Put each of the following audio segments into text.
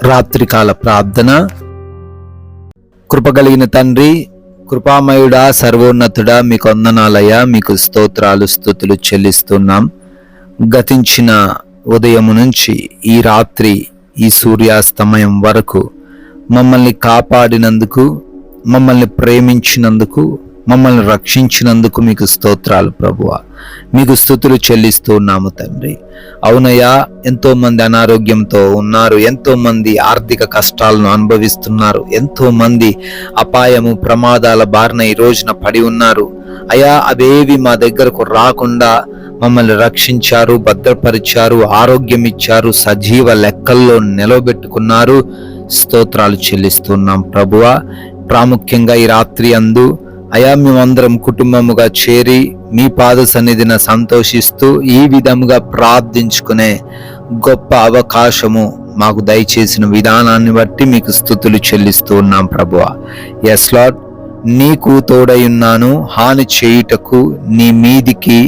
రాత్రికాల ప్రార్థన. కృపగలిగిన తండ్రి, కృపామయుడా, సర్వోన్నతుడా, మీకు వందనాలయ్యా, మీకు స్తోత్రాలు స్తుతులు చెల్లిస్తున్నాం. గతించిన ఉదయము నుంచి ఈ రాత్రి, ఈ సూర్యాస్తమయం వరకు మమ్మల్ని కాపాడినందుకు, మమ్మల్ని ప్రేమించినందుకు, మమ్మల్ని రక్షించినందుకు మీకు స్తోత్రాలు ప్రభువా. మీకు స్తుతులు చెల్లిస్తూ ఉన్నాము తండ్రి. అవునయ్యా, ఎంతో మంది అనారోగ్యంతో ఉన్నారు, ఎంతో మంది ఆర్థిక కష్టాలను అనుభవిస్తున్నారు, ఎంతో మంది అపాయము ప్రమాదాల బారిన ఈ రోజున పడి ఉన్నారు. అయ్యా, అవేవి మా దగ్గరకు రాకుండా మమ్మల్ని రక్షించారు, భద్రపరిచారు, ఆరోగ్యం ఇచ్చారు, సజీవ లెక్కల్లో నిలవబెట్టుకున్నారు. స్తోత్రాలు చెల్లిస్తున్నాం ప్రభువా. ప్రాముఖ్యంగా ఈ రాత్రి అందు అయా, మేమందరం కుటుంబముగా చేరి మీ పాద సన్నిధిన సంతోషిస్తూ ఈ విధముగా ప్రార్థించుకునే గొప్ప అవకాశము మాకు దయచేసిన విధానాన్ని బట్టి మీకు స్తుతులు చెల్లిస్తూ ఉన్నాం ప్రభువా. ఎస్ లార్డ్, నీకు తోడై ఉన్నాను, హాని చేయుటకు నీ మీదికి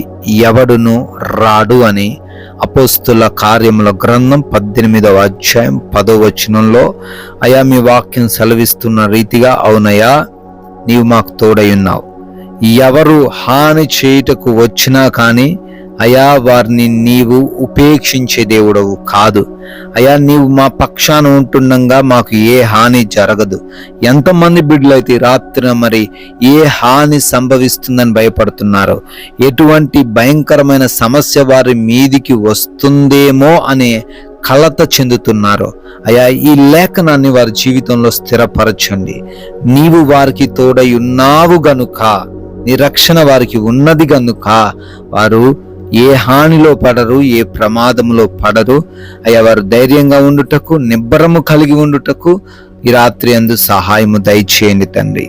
ఎవడును రాడు అని అపోస్తుల కార్యముల గ్రంథం 18వ అధ్యాయం 10వ వచనంలో అయా మీ వాక్యం సెలవిస్తున్న రీతిగా, అవునయ్యా, నీవు మాకు తోడై ఉన్నావు. ఎవరు హాని చేయుటకు వచ్చినా కానీ అయా, వారిని నీవు ఉపేక్షించే దేవుడవు కాదు. అయా, నీవు మా పక్షాన ఉంటుండగా మాకు ఏ హాని జరగదు. ఎంతమంది బిడ్డలైతే రాత్రి మరి ఏ హాని సంభవిస్తుందని భయపడుతున్నారో, ఎటువంటి భయంకరమైన సమస్య వారి మీదికి వస్తుందేమో అనే కలత చెందుతున్నారు. అయా, ఈ లేఖనాన్ని వారి జీవితంలో స్థిరపరచండి. నీవు వారికి తోడై ఉన్నావు గనుక, నీ రక్షణ వారికి ఉన్నది గనుక వారు ఏ హానిలో పడరు, ఏ ప్రమాదంలో పడరు. అయ్యా, వారు ధైర్యంగా ఉండుటకు, నిబ్బరము కలిగి ఉండుటకు ఈ రాత్రి అందు సహాయము దయచేయండి తండ్రి.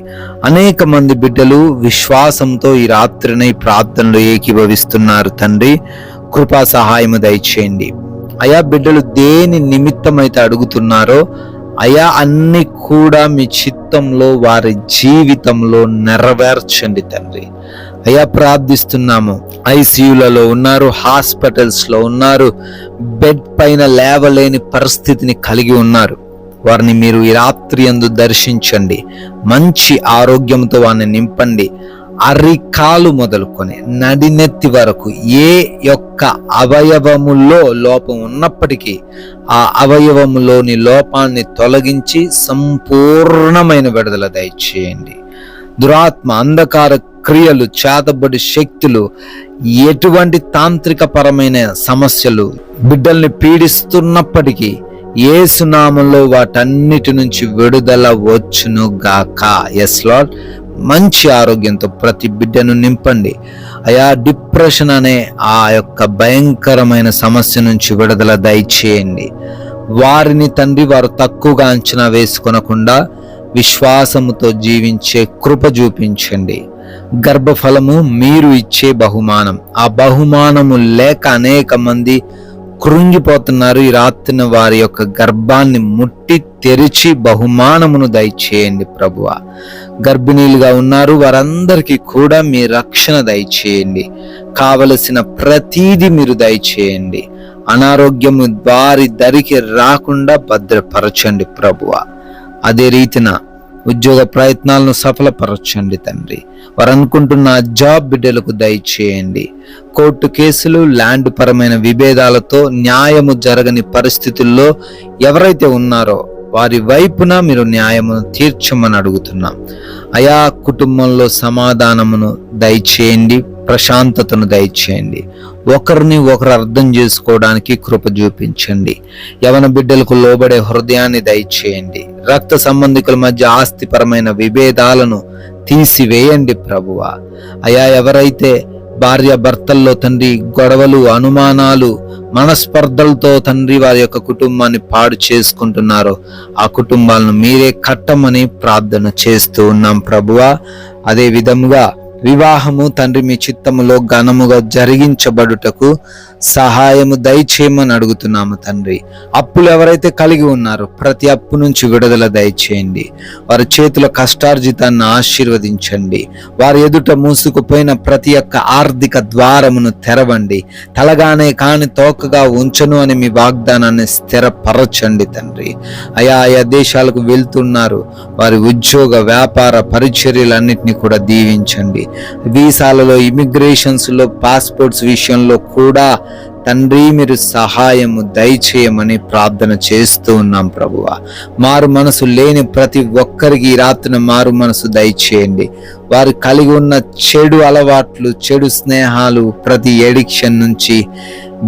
అనేక మంది బిడ్డలు విశ్వాసంతో ఈ రాత్రిని ప్రార్థనలో ఏకీభవిస్తున్నారు తండ్రి. కృపా సహాయము దయచేయండి అయా. బిడ్డలు దేని నిమిత్తమైతే అడుగుతున్నారో అయా, అన్ని కూడా మీ చిత్తంలో వారి జీవితంలో నెరవేర్చండి తండ్రి. అయా, ప్రార్థిస్తున్నాము. ఐసీయూలలో ఉన్నారు, హాస్పిటల్స్లో ఉన్నారు, బెడ్ పైన లేవలేని పరిస్థితిని కలిగి ఉన్నారు. వారిని మీరు ఈ రాత్రి యందు దర్శించండి. మంచి ఆరోగ్యంతో వారిని నింపండి. అరికాలు మొదలుకొని నడినెత్తి వరకు ఏ యొక్క అవయవములో లోపం ఉన్నప్పటికీ ఆ అవయవములోని లోపాన్ని తొలగించి సంపూర్ణమైన విడుదల దయచేయండి. దురాత్మ, అంధకార క్రియలు, చేతబడి శక్తులు, ఎటువంటి తాంత్రిక పరమైన సమస్యలు బిడ్డల్ని పీడిస్తున్నప్పటికీ యేసు నామములో వాటన్నిటి నుంచి విడుదల వచ్చును గాక. ఎస్ లార్డ్, మంచి ఆరోగ్యంతో ప్రతి బిడ్డను నింపండి అయా. డిప్రెషన్ అనే ఆ యొక్క భయంకరమైన సమస్య నుంచి విడుదల దయచేయండి. వారిని తండ్రి, వారు తక్కువగా అంచనా వేసుకొనకుండా విశ్వాసముతో జీవించే కృప చూపించండి. గర్భఫలము మీరు ఇచ్చే బహుమానం, ఆ బహుమానము లేక అనేక మంది కృంగిపోతున్నారు. ఈ రాత్రిన వారి యొక్క గర్భాన్ని ముట్టి తెరిచి బహుమానమును దయచేయండి ప్రభువా. గర్భిణీలుగా ఉన్నారు, వారందరికీ కూడా మీ రక్షణ దయచేయండి. కావలసిన ప్రతీది మీరు దయచేయండి. అనారోగ్యము వారి దరికి రాకుండా భద్రపరచండి ప్రభువా. అదే రీతిన ఉద్యోగ ప్రయత్నాలను సఫలపరచండి తండ్రి. వారు అనుకుంటున్న జాబ్ బిడ్డలకు దయచేయండి. కోర్టు కేసులు, ల్యాండ్ పరమైన విభేదాలతో న్యాయము జరగని పరిస్థితుల్లో ఎవరైతే ఉన్నారో వారి వైపున మీరు న్యాయమును తీర్చమని అడుగుతున్నాం అయా. కుటుంబంలో సమాధానమును దయచేయండి, ప్రశాంతతను దయచేయండి. ఒకరిని ఒకరు అర్థం చేసుకోవడానికి కృప చూపించండి. యవన బిడ్డలకు లోబడే హృదయాన్ని దయచేయండి. రక్త సంబంధికుల మధ్య ఆస్తిపరమైన విభేదాలను తీసివేయండి ప్రభువా. అయా, ఎవరైతే భార్య భర్తల్లో తండ్రి గొడవలు, అనుమానాలు, మనస్పర్ధలతో తండ్రి వారి యొక్క కుటుంబాన్ని పాడు చేసుకుంటున్నారో ఆ కుటుంబాలను మీరే కట్టమని ప్రార్థన చేస్తూ ఉన్నాం ప్రభువా. అదే విధముగా వివాహము తండ్రి మీ చిత్తములో ఘనముగా జరిగించబడుటకు సహాయము దయచేయమని అడుగుతున్నాము తండ్రి. అప్పులు ఎవరైతే కలిగి ఉన్నారో ప్రతి అప్పు నుంచి విడుదల దయచేయండి. వారి చేతుల కష్టార్జితాన్ని ఆశీర్వదించండి. వారి ఎదుట మూసుకుపోయిన ప్రతి ఒక్క ఆర్థిక ద్వారమును తెరవండి. తలగానే కాని తోకగా ఉంచను అని మీ వాగ్దానాన్ని స్థిరపరచండి తండ్రి. ఆయా దేశాలకు వెళ్తున్నారు, వారి ఉద్యోగ వ్యాపార పరిచర్యలన్నింటినీ కూడా దీవించండి. వీసాలలో, ఇమిగ్రేషన్స్ లో, పాస్పోర్ట్స్ విషయంలో కూడా తండ్రి మీరు సహాయము దయచేయమని ప్రార్థన చేస్తూ ఉన్నాం ప్రభువా. మారు మనసు లేని ప్రతి ఒక్కరికి ఈ రాత్రిన మారు మనసు దయచేయండి. వారు కలిగి ఉన్న చెడు అలవాట్లు, చెడు స్నేహాలు, ప్రతి ఎడిక్షన్ నుంచి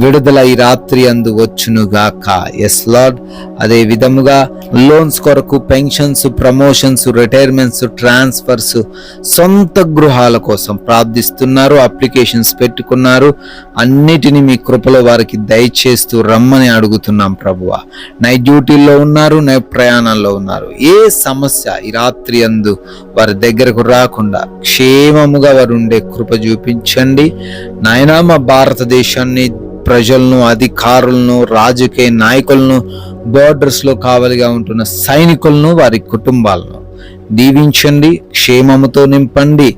విడుదల ఈ రాత్రి అందు వచ్చునుగాక. Yes lord. అదే విధముగా లోన్స్ కొరకు, పెన్షన్స్, ప్రమోషన్స్, రిటైర్మెంట్స్, ట్రాన్స్ఫర్స్, సొంత గృహాల కోసం ప్రార్థిస్తున్నారు, అప్లికేషన్స్ పెట్టుకున్నారు. అన్నిటినీ మీ కృపలో వారికి దయచేస్తూ రమ్మని అడుగుతున్నాం ప్రభువా. నైట్ డ్యూటీల్లో ఉన్నారు, నైట్ ప్రయాణాల్లో ఉన్నారు. ఏ సమస్య ఈ రాత్రి అందు వారి దగ్గరకు రాకుండా క్షేమముగా వారు ఉండే కృప చూపించండి నాయనా. మా భారతదేశాన్ని, ప్రజలను, అధికారులను, రాజకీయ నాయకులను, బోర్డర్స్ లో కావలిగా ఉంటున్న సైనికులను, వారి కుటుంబాలను దీవించండి. క్షేమముతో నింపండి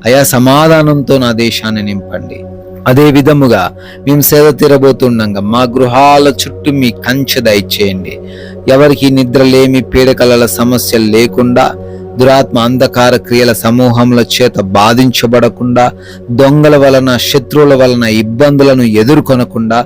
అయా. సమాధానంతో నా దేశాన్ని నింపండి. అదే విధముగా మేము సేద తీరబోతుండగా మా గృహాల చుట్టూ మీ కంచె దయచేయండి. ఎవరికి నిద్రలేమి, పీడకలల సమస్యలు లేకుండా, దురాత్మ అంధకార క్రియల సమూహముల చేత బాధించబడకుండా, దొంగల వలన, శత్రువుల వలన ఇబ్బందులను ఎదుర్కొనకుండా,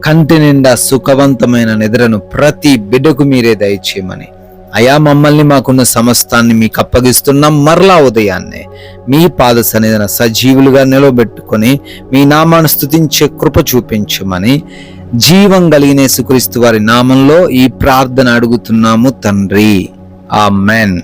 కంటి నిండా సుఖవంతమైన నిద్రను ప్రతి బిడ్డకు మీరే దయచేయమని అయా. మమ్మల్ని, మాకున్న సమస్తాన్ని మీకు అప్పగిస్తున్నాం. మరలా ఉదయాన్నే మీ పాద సన్నిధిన సజీవులుగా నిలబెట్టుకొని మీ నామాన్ని స్తుతించే కృప చూపించమని జీవం కలిగిన యేసుక్రీస్తు వారి నామంలో ఈ ప్రార్థన అడుగుతున్నాము తండ్రి. ఆమేన్.